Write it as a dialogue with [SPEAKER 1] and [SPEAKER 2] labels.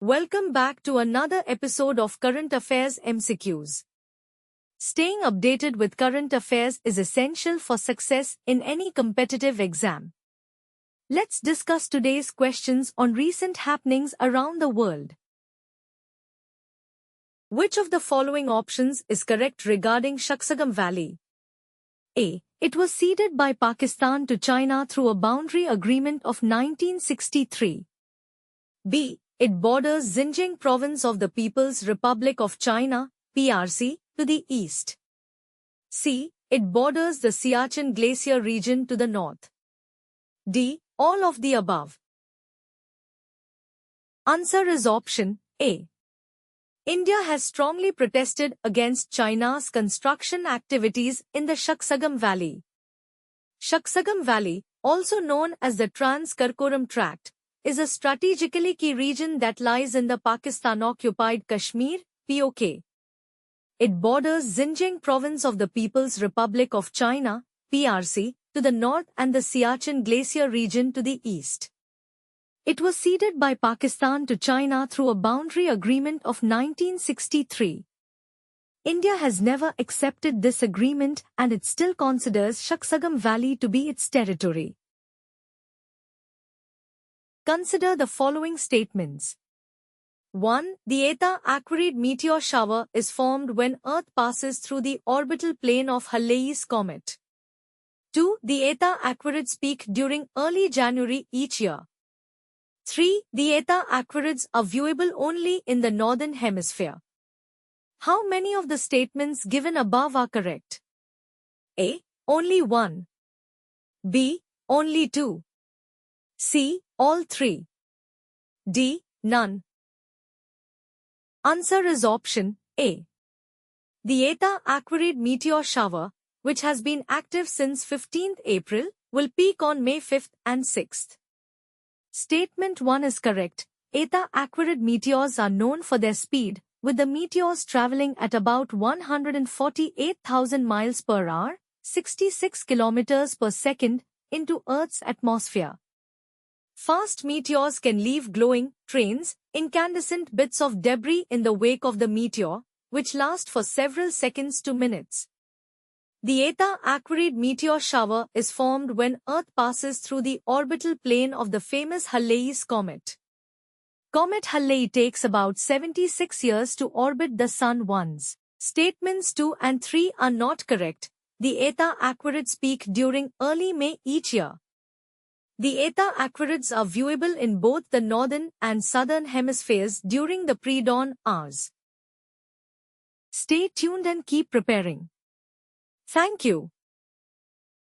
[SPEAKER 1] Welcome back to another episode of Current Affairs MCQs. Staying updated with current affairs is essential for success in any competitive exam. Let's discuss today's questions on recent happenings around the world. Which of the following options is correct regarding Shaksagam Valley? A. It was ceded by Pakistan to China through a boundary agreement of 1963. B. It borders Xinjiang province of the People's Republic of China, PRC, to the east. C. It borders the Siachen Glacier region to the north. D. All of the above. Answer is option A. India has strongly protested against China's construction activities in the Shaksagam Valley. Shaksagam Valley, also known as the Trans-Karakoram Tract, is a strategically key region that lies in the Pakistan-occupied Kashmir, POK. It borders Xinjiang province of the People's Republic of China, PRC, to the north and the Siachen Glacier region to the east. It was ceded by Pakistan to China through a boundary agreement of 1963. India has never accepted this agreement and it still considers Shaksagam Valley to be its territory. Consider the following statements. 1. The Eta Aquarid meteor shower is formed when Earth passes through the orbital plane of Halley's comet. 2. The Eta Aquarids peak during early January each year. 3. The Eta Aquarids are viewable only in the northern hemisphere. How many of the statements given above are correct? A. Only 1. B. Only 2. C. All 3. D. None. Answer is option A. The Eta Aquarid meteor shower, which has been active since 15th April, will peak on May 5th and 6th. Statement 1 is correct. Eta Aquarid meteors are known for their speed, with the meteors traveling at about 148,000 miles per hour, 66 kilometers per second, into Earth's atmosphere. Fast meteors can leave glowing trains, incandescent bits of debris in the wake of the meteor, which last for several seconds to minutes. The Eta Aquarid meteor shower is formed when Earth passes through the orbital plane of the famous Halley's comet. Comet Halley takes about 76 years to orbit the Sun once. Statements 2 and 3 are not correct. The Eta Aquarids peak during early May each year. The Eta Aquarids are viewable in both the northern and southern hemispheres during the pre-dawn hours. Stay tuned and keep preparing. Thank you.